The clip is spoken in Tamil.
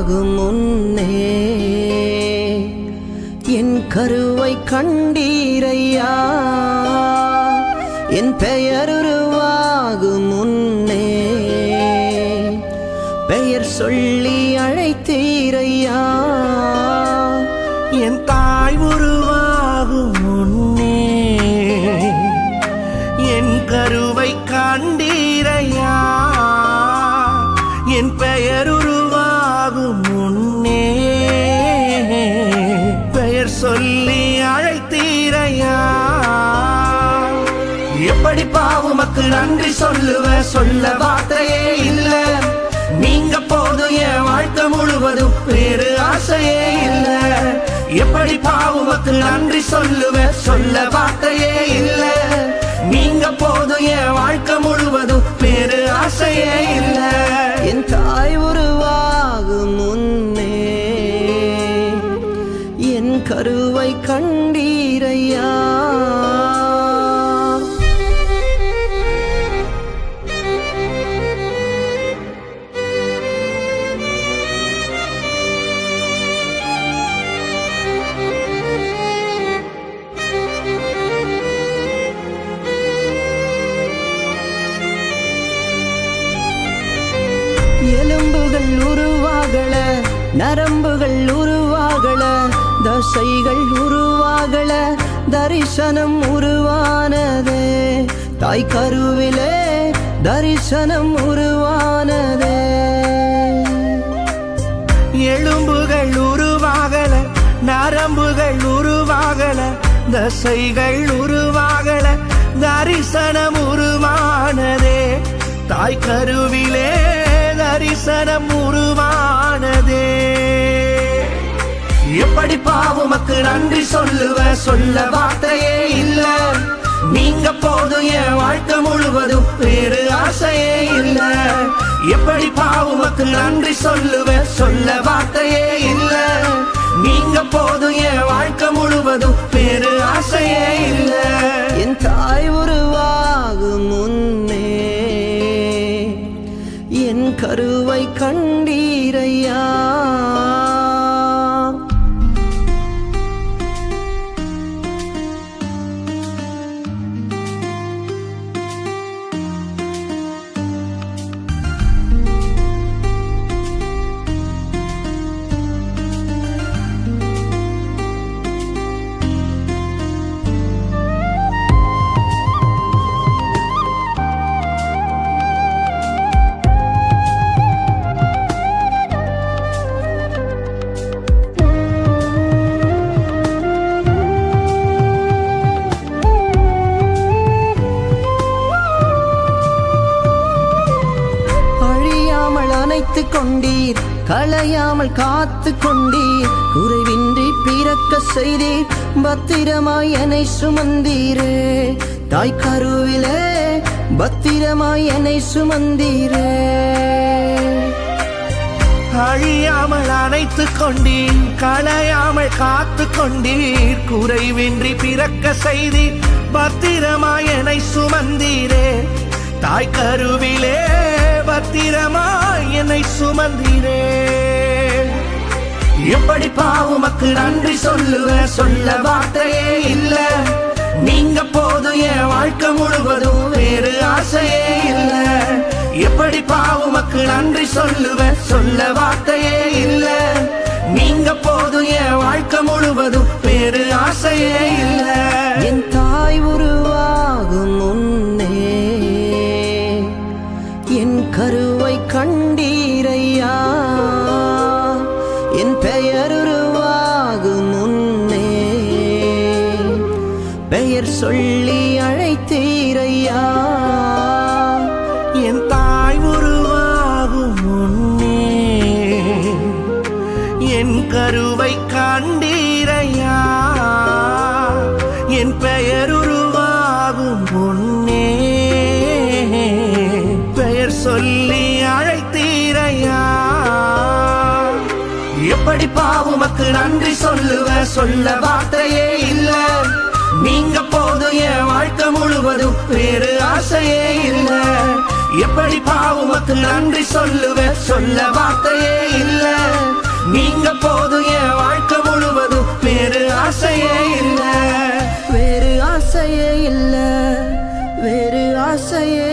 உருவாகும் முன்னே என் கருவை கண்டீரையா. என் பெயர் உருவாகும் முன்னே பெயர் சொல்லி அழைத்தீரையா. என் தாய் உருவாகும் முன்னே என் கருவை கண்டீரையா. என் பெயர் உருவாகும் முன்னே பெயர் சொல்லி அழைத்தீரையா. எப்படி பாவுமக்கு நன்றி சொல்லுவ, சொல்ல வார்த்தையே இல்ல. நீங்க போதும் என் வாழ்க்கை முழுவதும் வேறு ஆசையே இல்ல. எப்படி பாவுமக்கு நன்றி சொல்லுவ, சொல்ல வார்த்தையே இல்ல. நீங்க போதும் என் வாழ்க்கை முழுவதும் வேறு ஆசையே இல்ல. என் தாய் உருவாகும் முன்னே என் கருவை கண்டீரையா. எலும்புகள் உருவாகல, நரம்புகள் உருவாகல, தசைகள் உருவாகல, தரிசனம் உருவானதே. தாய் கருவிலே தரிசனம் உருவானதே. எலும்புகள் உருவாகல, நரம்புகள் உருவாகல, தசைகள் உருவாகல, தரிசனம் உருவானதே. தாய் கருவிலே தரிசனம் உருவானதே. எப்படி பாவுமக்கு நன்றி சொல்லுவ, சொல்ல வார்த்தையே இல்ல. நீங்க போதும் என் வாழ்க்கை முழுவதும் வேறு ஆசையே இல்ல. எப்படி பாவுமக்கு நன்றி சொல்லுவ, சொல்ல வார்த்தையே இல்ல. நீங்க போதும் என் வாழ்க்கை முழுவதும் வேறு ஆசையே இல்ல. என் தாய் உருவாகும் முன்னே என் கருவை கண்டீரையா. அணைத்து கொண்டீர், களையாமல் காத்து கொண்டீர், குறைவின்றி பிறக்க செய்தீர், பத்திரமாய் என்னை சுமந்தீரே. தாய் கருவிலே பத்திரமாய் என்னை சுமந்தீரே. அழியாமல் அணைத்து கொண்டீர், களையாமல் காத்து கொண்டீர், குறைவின்றி பிறக்க செய்தீர், பத்திரமாய் என்னை சுமந்தீரே. தாய் கருவிலே பத்திரமாய் என்னை சுமந்தீரே. எப்படி பாவுமக்கு நன்றி சொல்லுவ, சொல்ல வார்த்தையே இல்ல. நீங்க போதும் என் வாழ்க்கை முழுவதும் வேறு ஆசையே இல்ல. எப்படி பாவுமக்கு நன்றி சொல்லுவ, சொல்ல வார்த்தையே இல்ல. நீங்க போதும் என் வாழ்க்கை முழுவதும் வேறு ஆசையே இல்ல. என் தாய் உருவாகும் முன்னே என் கருவை கண்டீரையா. என் பெயர் உருவாகும் முன்னே பெயர் சொல்லி அழைத்தீரையா. என் தாய் உருவாகும் முன்னே என் கருவை கண்டீரையா. என் பெயர் உருவாகும் முன்னே பெயர் சொல்லி அழைத்தீரையா. எப்படி பாவுமக்கு நன்றி சொல்லுவ, சொல்ல வார்த்தையே இல்ல. நீங்க போதும் என் வாழ்க்கை முழுவதும் வேறு ஆசையே இல்ல. எப்படி பாவுமக்கு நன்றி சொல்லுவ, சொல்ல வார்த்தையே இல்ல. ஆசையே